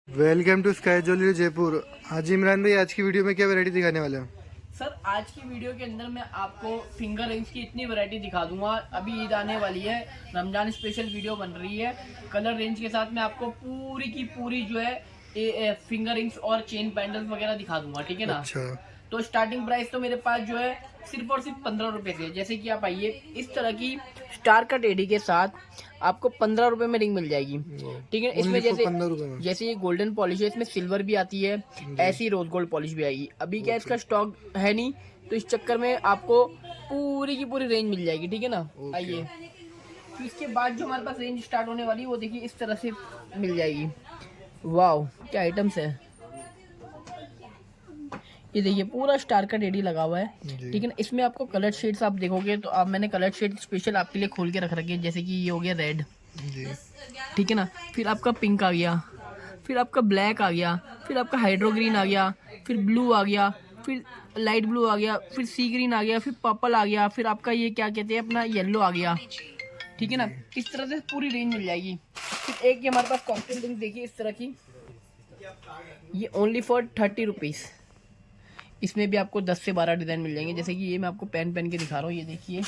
Welcome to Sky Jewellery Jaipur. आज इमरान भाई, आज की वीडियो में क्या वैरायटी दिखाने वाले हैं? सर आज की वीडियो के अंदर मैं आपको फिंगर रिंग्स की इतनी वैरायटी दिखा दूंगा। अभी ईद आने वाली है, रमजान स्पेशल वीडियो बन रही है। कलर रेंज के साथ मैं आपको पूरी की पूरी जो है फिंगर रिंग्स और चेन पैंडल्स वगैरह दिखा दूंगा, ठीक है ना। अच्छा। तो स्टार्टिंग प्राइस तो मेरे पास जो है सिर्फ और सिर्फ 15 रुपए से है। जैसे कि आप आइए, इस तरह की स्टार कट एडी के साथ आपको 15 रुपए में रिंग मिल जाएगी, ठीक है। इसमें ओनली फॉर जैसे 15 रुपए में? जैसे ये गोल्डन पॉलिश है, इसमें सिल्वर भी आती है, ऐसी रोज गोल्ड पॉलिश भी आएगी। अभी क्या इसका स्टॉक है नहीं, तो इस चक्कर में आपको पूरी की पूरी रेंज मिल जाएगी, ठीक है ना। आइए, तो इसके बाद जो हमारे पास रेंज स्टार्ट होने वाली है वो देखिए इस तरह से मिल जाएगी। वाह, क्या आइटम्स है। ये देखिए पूरा स्टार का टेडी लगा हुआ है, ठीक है ना। इसमें आपको कलर शेड्स आप देखोगे तो आप मैंने कलर शेड स्पेशल आपके लिए खोल के रख रखे हैं। जैसे कि ये हो गया रेड, ठीक है ना। फिर आपका पिंक आ गया, फिर आपका ब्लैक आ गया, फिर आपका हाइड्रो ग्रीन आ गया, फिर ब्लू आ गया, फिर लाइट ब्लू आ गया, फिर सी ग्रीन आ गया, फिर पर्पल आ गया, फिर आपका ये क्या कहते हैं अपना येलो आ गया, ठीक है ना। इस तरह से पूरी रेंज मिल जाएगी। फिर एक ये हमारे पास कॉकटेल रिंग देखिए इस तरह की, ये ओनली फॉर 30 रुपीज़। इसमें भी आपको 10 से 12 डिज़ाइन मिल जाएंगे। जैसे कि ये मैं आपको पेन पेन के दिखा रहा हूँ, ये देखिए।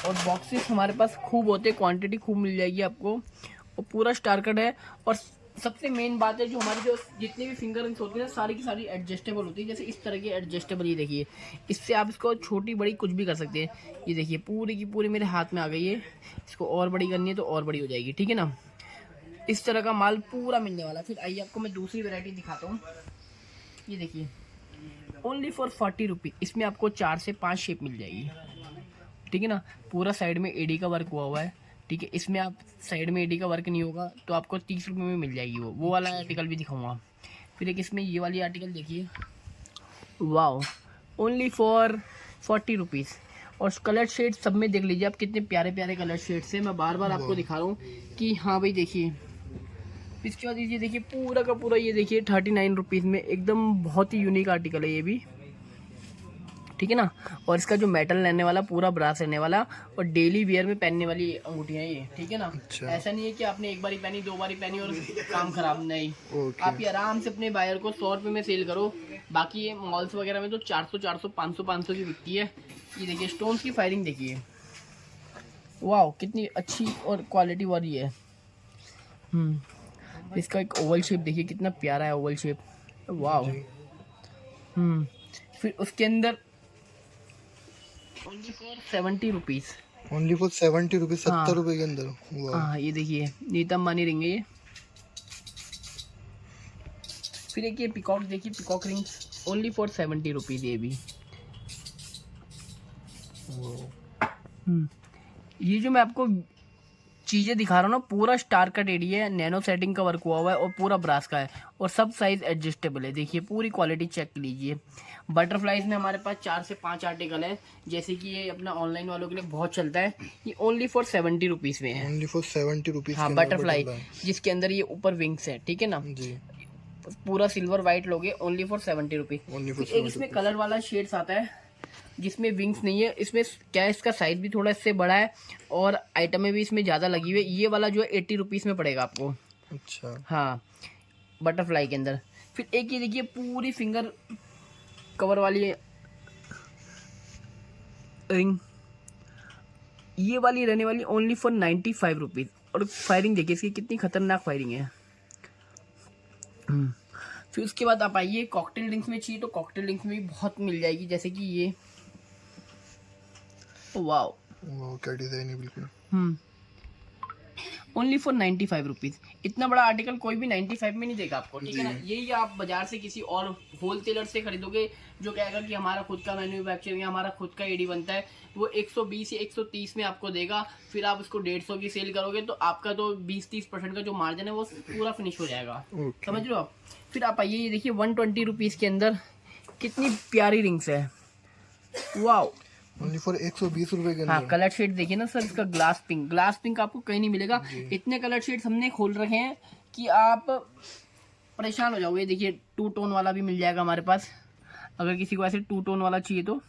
और बॉक्सेस हमारे पास खूब होते हैं, क्वांटिटी खूब मिल जाएगी आपको। और पूरा स्टार कट है। और सबसे मेन बात है, जो हमारी जो जितनी भी फिंगर रिंग्स होती है सारी की सारी एडजस्टेबल होती है। जैसे इस तरह की एडजस्टेबल, ये देखिए, इससे आप इसको छोटी बड़ी कुछ भी कर सकते हैं। ये देखिए पूरी की पूरी मेरे हाथ में आ गई है। इसको और बड़ी करनी है तो और बड़ी हो जाएगी, ठीक है ना। इस तरह का माल पूरा मिलने वाला। फिर आइए आपको मैं दूसरी वेरायटी दिखाता हूँ। ये देखिए ओनली फॉर 40 रुपीज़। इसमें आपको 4 से 5 शेप मिल जाएगी, ठीक है ना। पूरा साइड में एडी का वर्क हुआ है, ठीक है। इसमें आप साइड में एडी का वर्क नहीं होगा तो आपको 30 रुपये में मिल जाएगी। वो वाला आर्टिकल भी दिखाऊंगा। फिर एक इसमें ये वाली आर्टिकल देखिए, वाओ, ओनली फॉर 40 रुपीज़। और कलर शेड सब में देख लीजिए आप, कितने प्यारे प्यारे कलर शेड्स हैं। मैं बार बार आपको दिखा रहा हूँ कि हाँ भाई देखिए। इसके बाद ये देखिए पूरा का पूरा, ये देखिए 39 रुपीज़ में एकदम बहुत ही यूनिक आर्टिकल है ये भी, ठीक है ना। और इसका जो मेटल रहने वाला पूरा ब्रास रहने वाला, और डेली वेयर में पहनने वाली अंगूठियाँ ये, ठीक है ना। अच्छा। ऐसा नहीं है कि आपने एक बारी पहनी, 2 बारी पहनी और काम खराब, नहीं। ओके। आप ये आराम से अपने बायर को 100 रुपये में सेल करो। बाकी ये मॉल्स वगैरह में तो 400 400 500 500 की बिकती है। ये देखिए स्टोन्स की फायरिंग देखिए, वाह कितनी अच्छी और क्वालिटी वाली है। इसका एक ओवल शेप देखिए, कितना प्यारा है ओवल शेप, वाह। फिर उसके अंदर only for 70 rupees. Only for 70 rupees, हाँ 70 रुपए के अंदर। वाह। हाँ, ये देखिए नीतम मानी रिंग है ये। फिर एक ये पिकॉक देखिए, peacock rings only for 70 rupees ये भी। ये जो मैं आपको चीज़ें दिखा रहा हूँ ना, पूरा स्टार का टेडी है, नैनो सेटिंग का वर्क हुआ हुआ है और पूरा ब्रास का है। और सब साइज एडजस्टेबल है। देखिए पूरी क्वालिटी चेक कीजिए। बटरफ्लाइज में हमारे पास 4 से 5 आर्टिकल है। जैसे कि ये अपना ऑनलाइन वालों के लिए बहुत चलता है। ये ओनली फॉर 70 रुपीज़ में है। ओनली फॉर 70 रुपीज हाँ, के अंदर बटरफ्लाई, बटरफ्लाई। जिसके अंदर ये ऊपर विंग्स है, ठीक है ना। जी। पूरा सिल्वर वाइट लोगे only for 70 rupees. Only for एक इसमें कलर वाला शेड्स आता है जिसमें विंग्स नहीं है। इसमें क्या है, इसका साइज भी थोड़ा इससे बड़ा है और आइटमें भी इसमें ज़्यादा लगी हुई है। ये वाला जो है 80 रुपीज़ में पड़ेगा आपको। अच्छा। हाँ, बटरफ्लाई के अंदर। फिर एक ये देखिए पूरी फिंगर कवर वाली रिंग, ये वाली रहने वाली ओनली फॉर 95 रुपीज़। और फायरिंग देखिए इसकी कितनी खतरनाक फायरिंग है। फिर उसके बाद आप आइए, कॉकटेल ड्रिंक्स में चाहिए तो कॉकटेल ड्रिंक्स में भी बहुत मिल जाएगी। जैसे कि ये, वाओ, क्या डिजाइन है, बिल्कुल। Only for 95 rupees. इतना बड़ा आर्टिकल कोई भी 95 में नहीं देगा आपको, ठीक है ना। यही आप बाजार से किसी और होलसेलर से खरीदोगे जो कहेगा कि हमारा खुद का मैन्युफैक्चरिंग, हमारा खुद का एडी बनता है, वो 120 या 130 में आपको देगा। फिर आप उसको 150 की सेल करोगे तो आपका तो 20-30% का जो मार्जिन है वो पूरा फिनिश हो जाएगा। समझ लो आप। फिर आप आइए, ये देखिए 120 के अंदर कितनी प्यारी रिंग्स है, वाओ। ओनली फॉर 120 रुपए के हाँ, अंदर। कलर शेड देखिए ना सर, इसका ग्लास पिंक, ग्लास पिंक आपको कहीं नहीं मिलेगा। इतने कलर शेड्स हमने खोल रखे हैं कि आप परेशान हो जाओगे। देखिए 2 टोन वाला भी मिल जाएगा हमारे पास, अगर किसी को ऐसे 2 टोन वाला चाहिए तो।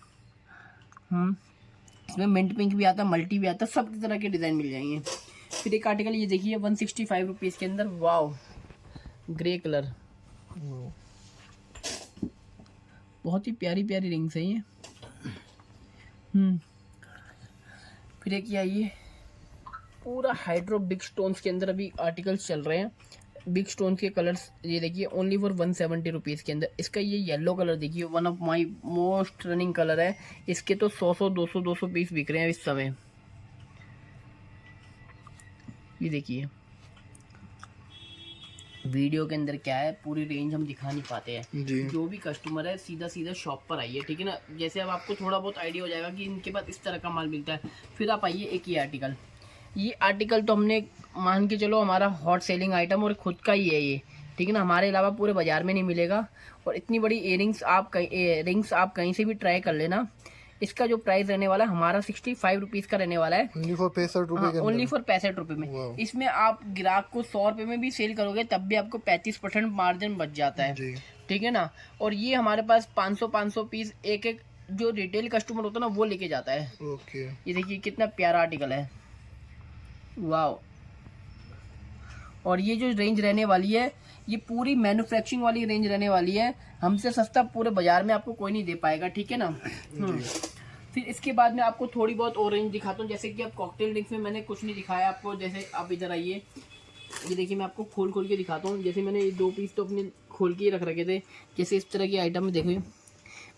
इसमें मिंट पिंक भी आता है, मल्टी भी आता है, सब तरह के डिज़ाइन मिल जाएंगे। फिर एक आर्टिकल ये देखिए 165 रुपीज़ के अंदर, वाओ, ग्रे कलर, बहुत ही प्यारी प्यारी रिंग्स है ये। फिर एक ये पूरा हाइड्रो बिग स्टोन्स के अंदर अभी आर्टिकल्स चल रहे हैं। बिग स्टोन के कलर्स ये देखिए ओनली फॉर 170 रुपीज़ के अंदर। इसका ये येलो कलर देखिए, one of my most running colour है। इसके तो 100 पीस बिक रहे हैं इस समय। ये देखिए वीडियो के अंदर क्या है, पूरी रेंज हम दिखा नहीं पाते हैं। जो भी कस्टमर है सीधा सीधा शॉप पर आइए, ठीक है ना। जैसे अब आपको थोड़ा बहुत आइडिया हो जाएगा कि इनके पास इस तरह का माल मिलता है, फिर आप आइए। एक ये आर्टिकल तो हमने मान के चलो हमारा हॉट सेलिंग आइटम और खुद का ही है ये, ठीक है ना। हमारे अलावा पूरे बाजार में नहीं मिलेगा। और इतनी बड़ी रिंग्स आप कहीं से भी ट्राई कर लेना। इसका जो प्राइस रहने वाला है हमारा 65 रुपीज़ का रहने वाला है, ओनली फॉर 65 रुपए में। इसमें आप ग्राहक को 100 रुपये में भी सेल करोगे तब भी आपको 35% मार्जिन बच जाता है, ठीक है ना। और ये हमारे पास 500 पीस एक जो रिटेल कस्टमर होता है ना वो लेके जाता है। ये देखिए कितना प्यारा आर्टिकल है, वाह। और ये जो रेंज रहने वाली है ये पूरी मैन्युफैक्चरिंग वाली रेंज रहने वाली है। हमसे सस्ता पूरे बाजार में आपको कोई नहीं दे पाएगा, ठीक है ना। फिर इसके बाद में आपको थोड़ी बहुत और रेंज दिखाता हूँ। जैसे कि अब कॉकटेल ड्रिंक्स में मैंने कुछ नहीं दिखाया आपको। जैसे आप इधर आइए, ये देखिए मैं आपको खोल के दिखाता हूँ। जैसे मैंने ये 2 पीस तो अपने खोल के ही रख रखे थे। जैसे इस तरह की आइटम में देखिए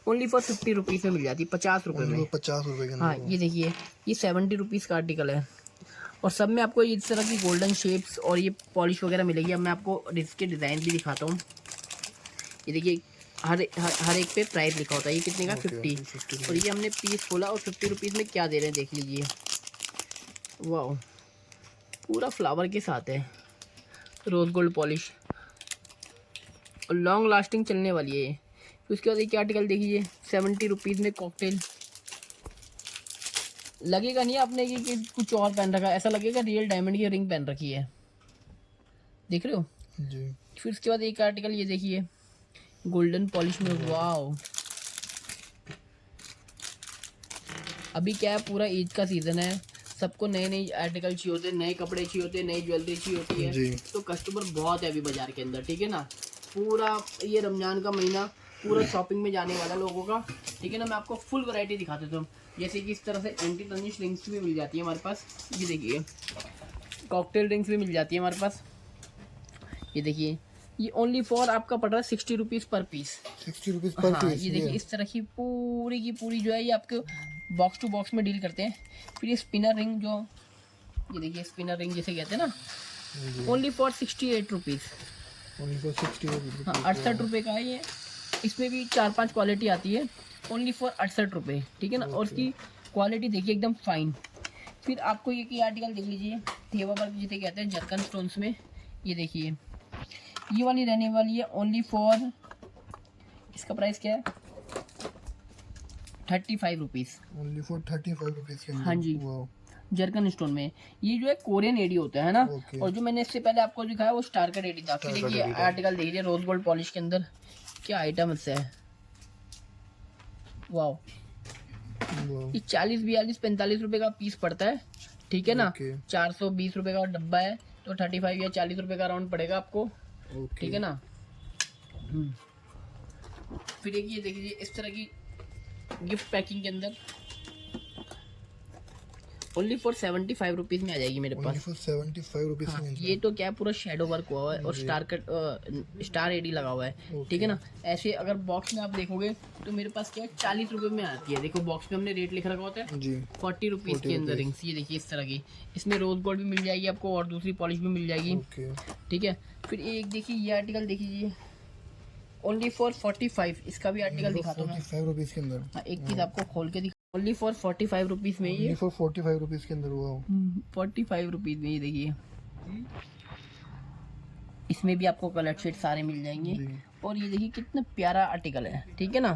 ओनली फॉर 50 रुपीज़ में मिल जाती है, 50 रुपये में, 50 रुपये। हाँ ये देखिए ये 70 रुपीज़ का आर्टिकल है। और सब में आपको इस तरह की गोल्डन शेप्स और ये पॉलिश वगैरह मिलेगी। अब मैं आपको इसके डिज़ाइन भी दिखाता हूँ। ये देखिए हर एक पे प्राइस लिखा होता है। ये कितने का 50। और ये हमने पीस खोला और 50 रुपीज़ में क्या दे रहे हैं देख लीजिए, वाह। पूरा फ्लावर के साथ है, रोज़ गोल्ड पॉलिश और लॉन्ग लास्टिंग चलने वाली है ये। फिर उसके बाद एक आर्टिकल देखिए 70 रुपीज़ में कॉकटेल। लगेगा नहीं आपने कि कुछ और पहन रखा है, ऐसा लगेगा रियल डायमंड की रिंग पहन रखी है, देख रहे हो जी। फिर उसके बाद एक आर्टिकल ये देखिए गोल्डन पॉलिश में, वाओ। अभी क्या है पूरा ईद का सीज़न है, सबको नए नए आर्टिकल चाहिए होते हैं, नए कपड़े चाहिए होते हैं, नई ज्वेलरी चाहिए होती है। तो कस्टमर बहुत है अभी बाजार के अंदर, ठीक है ना। पूरा ये रमज़ान का महीना पूरा शॉपिंग में जाने वाला लोगों का, ठीक है ना। मैं आपको फुल वैरायटी दिखा देता हूँ। जैसे कि इस तरह से एंटी टर्निश रिंग्स भी मिल जाती है हमारे पास। ये देखिए कॉकटेल रिंग्स भी मिल जाती है हमारे पास। ये देखिए ये ओनली फॉर आपका पड़ रहा है 60 रुपीज़ पर पीस, 60 रुपीज़ पर पीस। ये देखिए इस तरह की पूरी जो है ये आपके बॉक्स टू बॉक्स में डील करते हैं। फिर ये स्पिनर रिंग जो ये देखिए स्पिनर रिंग जिसे कहते हैं ना, ओनली फॉर 68 रुपीज़, हाँ 68 रुपये का है ये। इसमें भी 4-5 क्वालिटी आती है, ओनली फॉर 68 रुपये, ठीक है ना। और उसकी क्वालिटी देखिए एकदम फाइन। फिर आपको ये आर्टिकल देख लीजिए थेवा वर्क जिसे कहते हैं जर्कन स्टोन्स में। ये देखिए ये वाली रहने वाली है ओनली फॉर, इसका प्राइस क्या है 35 रुपीज़, ओनली फॉर 35 रुपीज़ के अंदर। हाँ जी जर्कन स्टोन में। ये जो है कोरियन एडी होता है ना। और जो मैंने इससे पहले आपको दिखाया वो स्टार कट एडी था। फिर देखिए आर्टिकल देखिए रोज गोल्ड पॉलिश के अंदर क्या आइटम्स है, वाह। ये 40, 42, 45 रुपए का पीस पड़ता है, ठीक है ना। 420 रुपए का डब्बा है तो 35 या 40 रुपए का राउंड पड़ेगा आपको, ठीक है ना। फिर एक ये देखिए इस तरह की गिफ्ट पैकिंग के अंदर ओनली फॉर 75 रुपीज़ में आ जाएगी मेरे पास, 75 रुपीज़। हाँ, ये तो क्या पूरा शेडो वर्क हुआ है और स्टार एडी लगा हुआ है, ठीक है ना। ऐसे अगर बॉक्स में आप देखोगे तो मेरे पास क्या है 40 रुपये में आती है। देखो बॉक्स में हमने रेट लिख रखा होता है जी, 40 रुपीज़ के अंदर रिंग्स। ये देखिए इस तरह की, इसमें रोज गोल्ड भी मिल जाएगी आपको और दूसरी पॉलिश भी मिल जाएगी, ठीक है। फिर एक देखिए ये आर्टिकल देखिए ओनली फॉर 45, इसका भी आर्टिकल दिखाता हूँ 45 रुपीज़ के अंदर। हाँ एक चीज़ आपको खोल के ओनली फॉर 45 रुपीज़ में, ये 45 रुपीज़ के अंदर हुआ 45 रुपीज़ में। ये देखिए इसमें भी आपको कलर शेड सारे मिल जाएंगे। और ये देखिए कितना प्यारा आर्टिकल है, ठीक है ना।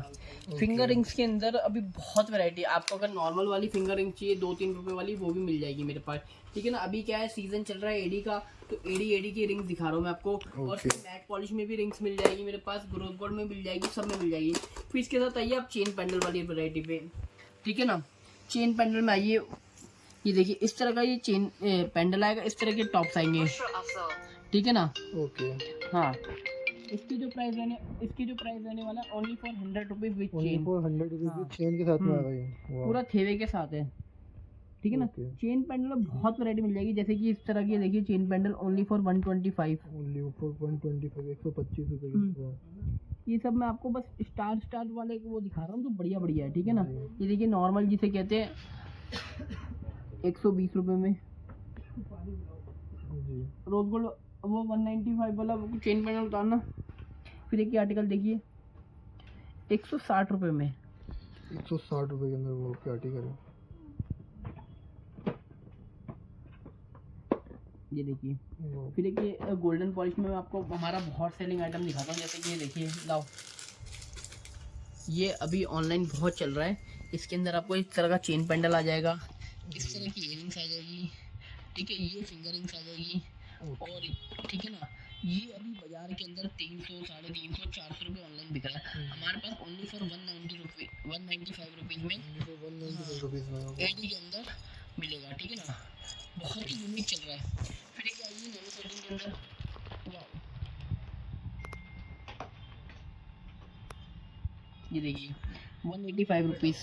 फिंगर रिंग्स के अंदर अभी बहुत वैरायटी है। आपको अगर नॉर्मल वाली फिंगर रिंग चाहिए 2-3 रुपए वाली, वो भी मिल जाएगी मेरे पास, ठीक है ना। अभी क्या है सीजन चल रहा है एडी का, तो एडी की रिंग्स दिखा रहा हूँ मैं आपको। और मैट पॉलिश में भी रिंग्स मिल जाएगी मेरे पास, रोज गोल्ड में मिल जाएगी, सब में मिल जाएगी। फिर इसके साथ आइए आप चेन पैंडल वाली वैरायटी पे, ठीक है ना। चेन पैंडल में आइए, ये देखिए इस तरह का ये चेन पैंडल आएगा, इस तरह के टॉप्स आएंगे, ठीक है ना। ओके। हाँ, इसकी जो प्राइस रहने वाला only for 100 rupees with chain. 100 rupees chain के साथ में आएगा ये। वाह। पूरा थेवे के साथ है, ठीक है ना। Okay. चेन पेंडल में बहुत वैरायटी मिल जाएगी, जैसे कि इस तरह की देखिए chain pendant only for 125। Only for 125, 125 रुपए की। ये सब मैं आपको बस स्टार वाले को वो दिखा रहा हूँ जो बढ़िया बढ़िया है, ठीक है ना। ये देखिए नॉर्मल जिसे कहते हैं 120 रुपए में। रोज गोल्ड वो 195 वाला वो चेन पेंडल उतारना। फिर एक आर्टिकल देखिए 160 रुपए में। 160 रुपए के अंदर वो क्या आर्टिकल है? ये देखिए। फिर एक ये गोल्डन पॉलिश में मैं आपको हमारा बहुत सेलिंग आइटम दिखाता हूँ, जैसे कि ये देखिए, लाओ, ये अभी ऑनलाइन बहुत चल रहा है। इसके अंदर आपको इस तरह का चेन पेंडल आ जाएगा, इस तरह की इयरिंग्स आ जाएगी, ठीक है, ये फिंगर रिंग्स आ जाएगी, और ठीक है ना। ये अभी बाजार के अंदर 300, 350, 400 रुपये ऑनलाइन बिक रहा है। हमारे पास ओनली फॉर 195 रुपीज़ में एडी के अंदर मिलेगा, ठीक है ना। बहुत ही यूनिक चल रहा है। फिर एक आइए नैनो सेटिंग के अंदर, वाह, ये देखिए 185 रुपीज़।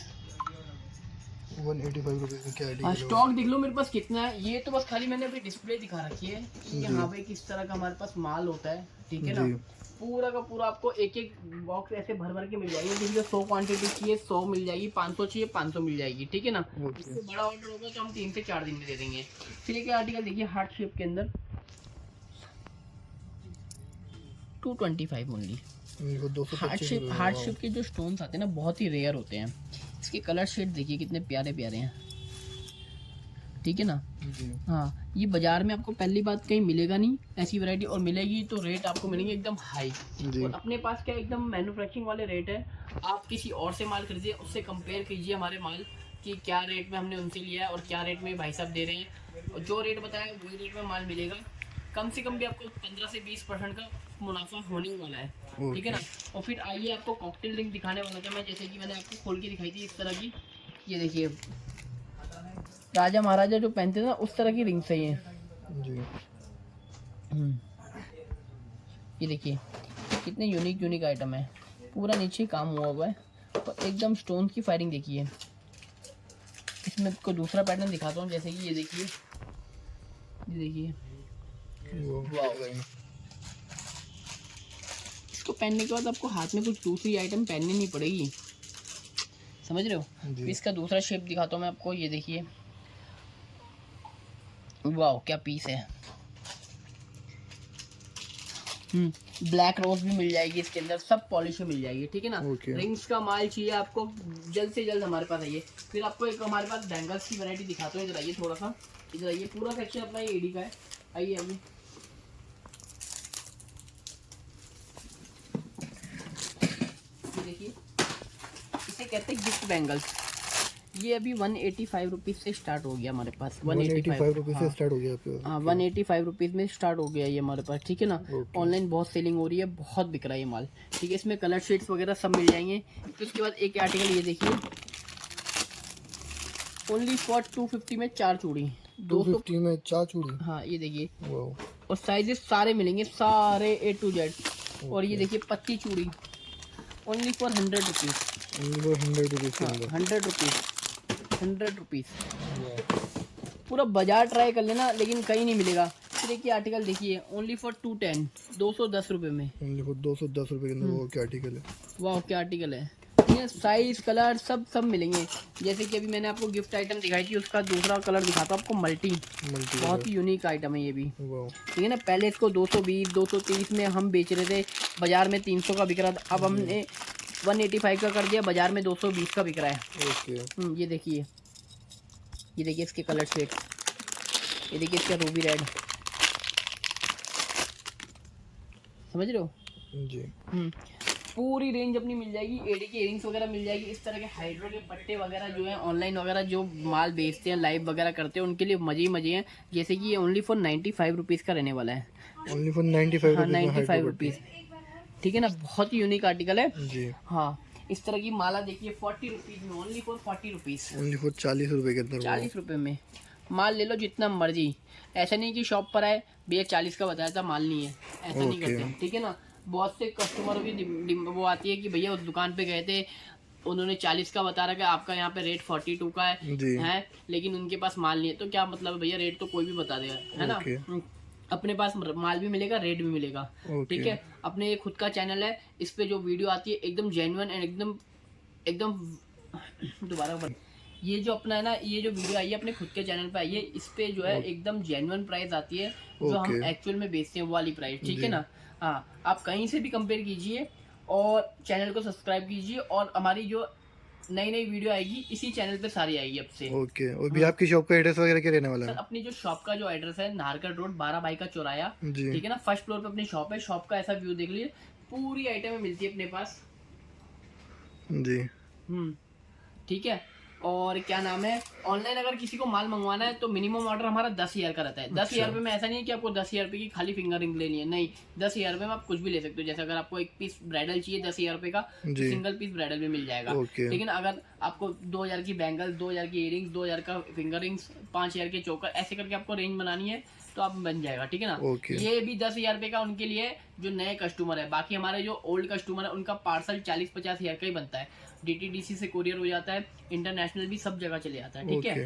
185 रुपीज में क्या हाँ, आर्टिकल? स्टॉक देख लो मेरे पास कितना है। ये तो बस खाली मैंने अभी डिस्प्ले दिखा रखी है कि यहाँ पे किस तरह का हमारे पास माल होता है, ठीक है ना। पूरा का पूरा आपको एक एक बॉक्स ऐसे भर भर के मिल जाएगी। देखिए 100 क्वांटिटी चाहिए 100 मिल जाएगी, 500 चाहिए 500 मिल जाएगी, ठीक है ना। इससे बड़ा ऑर्डर होगा तो हम 3 से 4 दिन में दे देंगे। फिर एक आर्टिकल देखिए हार्ट शेप के अंदर 225 ओनली। हार्ट शेप के जो स्टोन्स आते हैं ना बहुत ही रेयर होते हैं। इसके कलर शेड देखिए कितने प्यारे प्यारे हैं, ठीक है ना। हाँ, ये बाजार में आपको पहली बात कहीं मिलेगा नहीं ऐसी वैरायटी, और मिलेगी तो रेट आपको मिलेंगे एकदम हाई। और अपने पास क्या एकदम मैन्युफैक्चरिंग वाले रेट है। आप किसी और से माल खरीदिए, उससे कंपेयर कीजिए हमारे माल कि क्या रेट में हमने उनसे लिया है और क्या रेट में भाई साहब दे रहे हैं, और जो रेट बताया वही रेट में माल मिलेगा। कम से कम भी आपको 15 से 20% का मुनाफा होने वाला है, ठीक है ना। और फिर आइए आपको कॉकटेल रिंग दिखाने वाला था मैं, जैसे कि मैंने आपको खोल के दिखाई थी इस तरह की। ये देखिए राजा महाराजा जो पहनते थे ना उस तरह की रिंग सही है जी। ये देखिए कितने यूनिक आइटम है, पूरा नीचे काम हुआ हुआ है और एकदम स्टोन की फायरिंग देखिए। इसमें को दूसरा पैटर्न दिखाता हूँ, जैसे कि ये देखिए, इसको पहनने के बाद आपको हाथ में कुछ दूसरी आइटम पहननी नहीं पड़ेगी, समझ रहे हो। इसका दूसरा शेप दिखाता हूँ मैं आपको, ये देखिए, वाह क्या पीस है। ब्लैक रोज भी मिल जाएगी इसके अंदर, सब पॉलिश में मिल जाएगी, ठीक है ना। रिंग्स का माल चाहिए आपको जल्द से जल्द हमारे पास आइए। फिर आपको एक हमारे पास बैंगल्स की वैरायटी दिखाता हूँ, इधर आइए थोड़ा सा, इधर आइए। पूरा सेक्शन अपना ये एडी का है, आइए आइए। ये देखिए इसे कहते हैं गिफ्ट बैंगल्स। ये अभी 185 रुपीज़ से स्टार्ट हो गया हमारे पास। 185 रुपीज से स्टार्ट हो गया आपके पास? हाँ, 185 रुपीज़ में स्टार्ट हो गया ये हमारे पास, ठीक है ना। ऑनलाइन बहुत सेलिंग हो रही है, बहुत बिक रहा है ये माल, ठीक है। इसमें कलर शेड्स वगैरह सब मिल जाएंगे। फिर उसके बाद एक आर्टिकल ये देखिए, ओनली फॉर 250 में 4 चूड़ी, 250 में 4 चूड़ी। हाँ ये देखिए, और साइजेस सारे मिलेंगे, सारे A to Z। और ये देखिए पत्ती चूड़ी ओनली फॉर 100 रुपीज़। 100 रुपीज़। पूरा बाजार ट्राई कर लेना, लेकिन कहीं नहीं मिलेगा। फिर देखिए आर्टिकल देखिए, ओनली फॉर 210, 210 रुपये में। ओनली फॉर 210 रुपये के अंदर वो क्या आर्टिकल है? वाह क्या आर्टिकल है। ये साइज कलर सब मिलेंगे। जैसे कि अभी मैंने आपको गिफ्ट आइटम दिखाई थी, उसका दूसरा कलर दिखाता हूँ आपको, मल्टी बहुत ही यूनिक आइटम है ये भी, ठीक है ना। पहले इसको 220, 230 में हम बेच रहे थे, बाजार में 300 का बिक रहा था। अब हमने 185 का कर दिया, बाजार में 220 का बिक रहा है। ये देखिए, इसके कलर शेड, ये देखिए इसका रूबी रेड, समझ रहे हो जी। पूरी रेंज अपनी मिल जाएगी। एडी की इयरिंग्स वगैरह मिल जाएगी। इस तरह के हाइड्रो के पट्टे वगैरह जो है ऑनलाइन वगैरह जो माल बेचते हैं, लाइव वगैरह करते हैं, उनके लिए मजे ही मजे हैं। जैसे कि ये ओनली फॉर 95 रुपीज़ का रहने वाला है। ओनली फॉर 95 हाँ 95 रुपीज़, ठीक है ना। बहुत ही यूनिक आर्टिकल है जी। हाँ, इस तरह की माला देखिए 40 रुपीज़ में, only for 40 rupees, only for 40 रुपये के अंदर, 40 रुपये में। माल ले लो जितना मर्जी। ऐसा नहीं कि शॉप पर आए भैया 40 का बताया था माल नहीं है, ऐसा नहीं करते हैं, ठीक है ना। बहुत से कस्टमरों की वो आती है कि भैया उस दुकान पे गए थे, उन्होंने 40 का बता रखा है, आपका यहाँ पे रेट 42 का है लेकिन उनके पास माल नहीं है। तो क्या मतलब है भैया, रेट तो कोई भी बता देगा, है ना। अपने पास माल भी मिलेगा, रेट भी मिलेगा, ठीक है। अपने ये खुद का चैनल है, इस पे जो वीडियो आती है एकदम जेन्युइन एंड एकदम दोबारा ये जो अपना है ना, ये जो वीडियो आई है अपने खुद के चैनल पे आई है, इस पे जो है एकदम जेन्युइन प्राइस आती है जो हम एक्चुअल में बेचते हैं वो वाली प्राइस, ठीक है ना। हाँ, आप कहीं से भी कंपेयर कीजिए और चैनल को सब्सक्राइब कीजिए और हमारी जो नई नई वीडियो आएगी इसी चैनल पे सारी आएगी अब से। ओके। और भी आपकी शॉप का एड्रेस वगैरह क्या रहने वाला है? सर अपनी जो शॉप का जो एड्रेस है नाहरगढ़ रोड 12 बाई का चौराया, ठीक है ना। फर्स्ट फ्लोर पे अपनी शॉप है। शॉप का ऐसा व्यू देख लीजिए, पूरी आइटमें मिलती है अपने पास जी। ठीक है। और क्या नाम है, ऑनलाइन अगर किसी को माल मंगवाना है तो मिनिमम ऑर्डर हमारा 10,000 का रहता है। 10,000 रुपये में ऐसा नहीं है कि आपको 10,000 रुपये की खाली फिंगर रिंग लेनी है, नहीं, 10,000 रुपये में आप कुछ भी ले सकते हो। जैसे अगर आपको एक पीस ब्राइडल चाहिए 10,000 रुपये का, तो सिंगल पीस ब्राइडल भी मिल जाएगा। लेकिन अगर आपको 2,000 की बैंगल, 2,000 की इयरिंग्स, 2,000 का फिंगर रिंग्स, 5,000 के चोकर, ऐसे करके आपको रेंज बनानी है तो आप बन जाएगा, ठीक है ना। ये भी 10,000 रुपये का उनके लिए जो नए कस्टमर है। बाकी हमारे जो ओल्ड कस्टमर है उनका पार्सल 40-50 हज़ार का ही बनता है। DTDC से कोरियर हो जाता है, इंटरनेशनल भी सब जगह चले जाता है, ठीक है।